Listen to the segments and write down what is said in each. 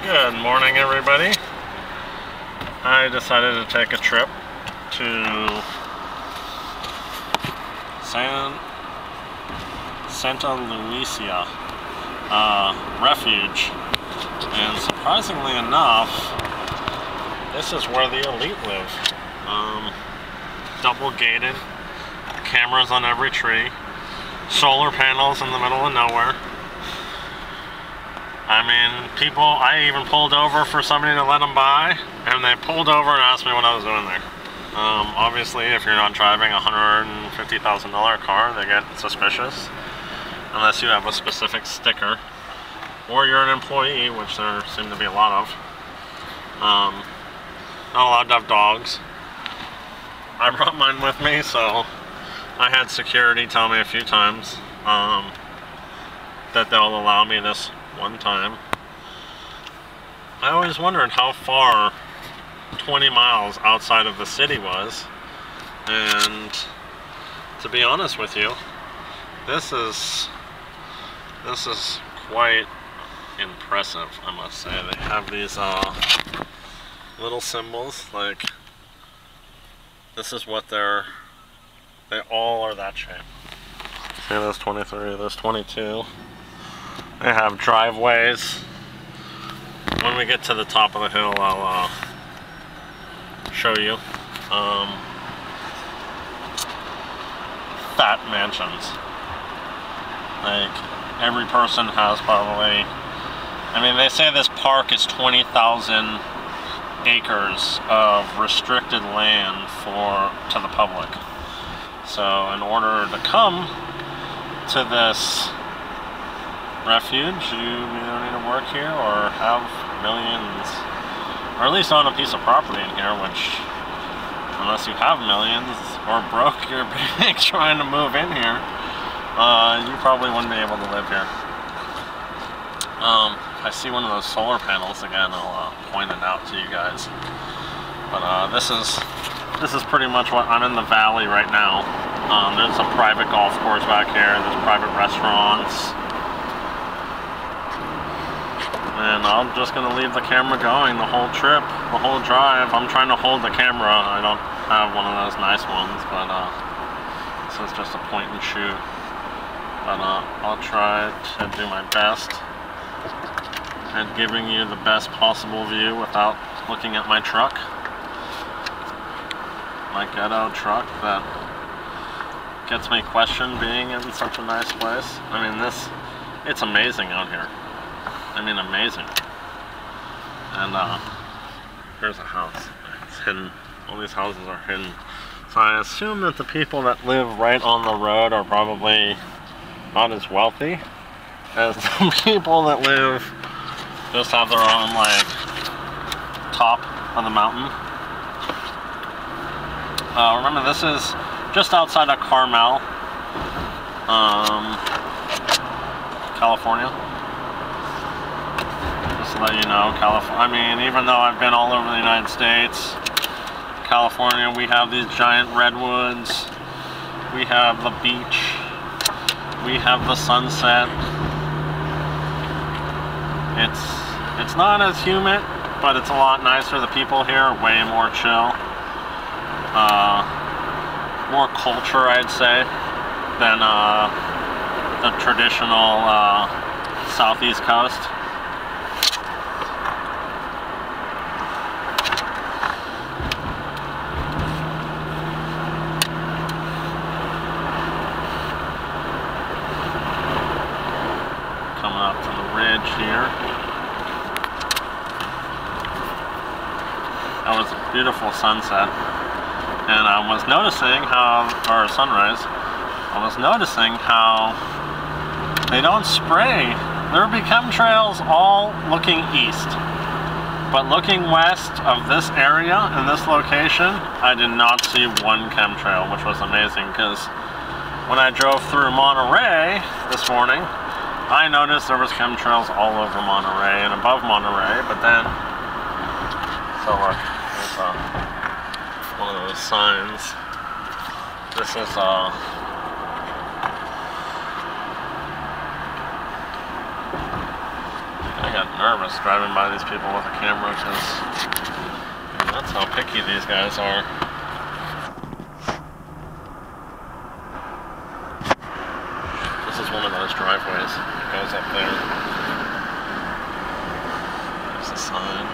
Good morning, everybody. I decided to take a trip to Santa Lucia refuge, and surprisingly enough, this is where the elite live. Double gated, cameras on every tree, solar panels in the middle of nowhere. I mean, I even pulled over for somebody to let them by, and they pulled over and asked me what I was doing there. Obviously, if you're not driving a $150,000 car, they get suspicious, unless you have a specific sticker, or you're an employee, which there seem to be a lot of. Not allowed to have dogs. I brought mine with me, so I had security tell me a few times that they'll allow me this one time. I always wondered how far 20 miles outside of the city was, and to be honest with you, this is quite impressive, I must say. They have these little symbols, like this is what they all are that shape. See, there's 23, there's 22. They have driveways. When we get to the top of the hill, I'll show you. Fat mansions. Like, every person has probably, I mean, they say this park is 20,000 acres of restricted land to the public. So in order to come to this refuge, you either need to work here or have millions, or at least own a piece of property in here, which, unless you have millions or broke your bank trying to move in here, you probably wouldn't be able to live here. If I see one of those solar panels again, I'll point it out to you guys. But this is pretty much what I'm in the valley right now. There's a private golf course back here. There's private restaurants. And I'm just going to leave the camera going the whole trip, the whole drive. I'm trying to hold the camera. I don't have one of those nice ones, but this is just a point and shoot. But I'll try to do my best at giving you the best possible view without looking at my truck. My ghetto truck that gets me questioned being in such a nice place. I mean, it's amazing out here. I mean, amazing. And here's a house. It's hidden. All these houses are hidden. So I assume that the people that live right on the road are probably not as wealthy as the people that live just have their own, like, top of the mountain. Remember, this is just outside of Carmel, California. To let you know, I mean, even though I've been all over the United States, California, we have these giant redwoods, we have the beach, we have the sunset. It's not as humid, but it's a lot nicer. The people here are way more chill, more culture, I'd say, than the traditional southeast coast. Up to the ridge here. That was a beautiful sunset, and I was noticing or sunrise, I was noticing how they don't spray. There would be chemtrails all looking east, but looking west of this area and this location, I did not see one chemtrail, which was amazing, because when I drove through Monterey this morning, I noticed there was chemtrails all over Monterey and above Monterey, but then, so look, there's one of those signs. This is I get nervous driving by these people with a camera because that's how picky these guys are. This is one of those driveways. It goes up there. There's a sign.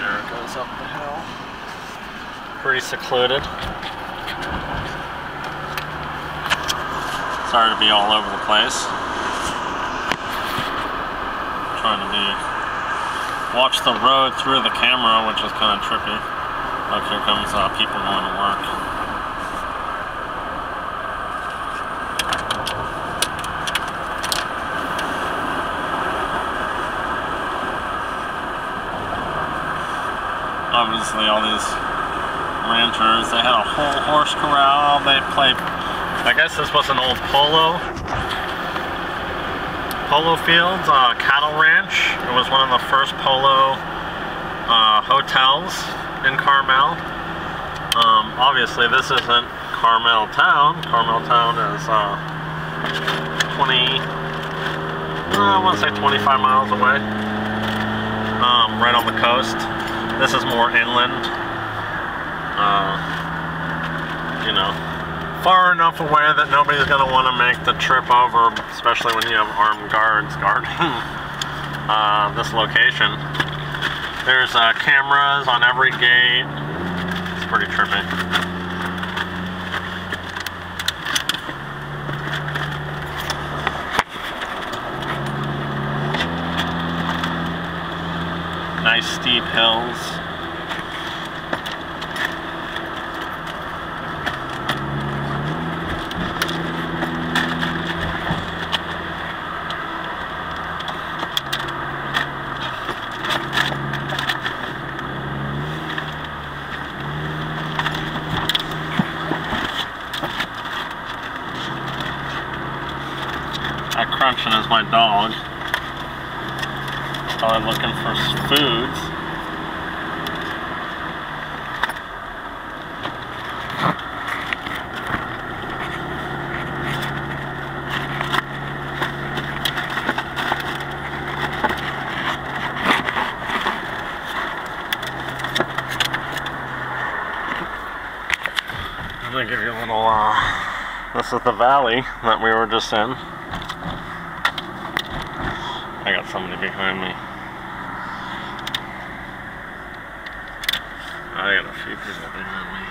There it goes up the hill. Pretty secluded. Sorry to be all over the place. Trying to watch the road through the camera, which is kind of trippy. Look, here comes people going to work. Obviously, all these ranchers, they had a whole horse corral. They played. I guess this was an old polo fields, cattle ranch. It was one of the first polo hotels in Carmel. Obviously this isn't Carmel Town. Carmel Town is I want to say 25 miles away, right on the coast. This is more inland, you know, far enough away that nobody's going to want to make the trip over, especially when you have armed guards guarding this location. There's cameras on every gate. It's pretty trippy. Nice steep hills. That crunching is my dog. Probably looking for foods. I'm gonna give you a little, this is the valley that we were just in. I got somebody behind me. I got a few people behind me.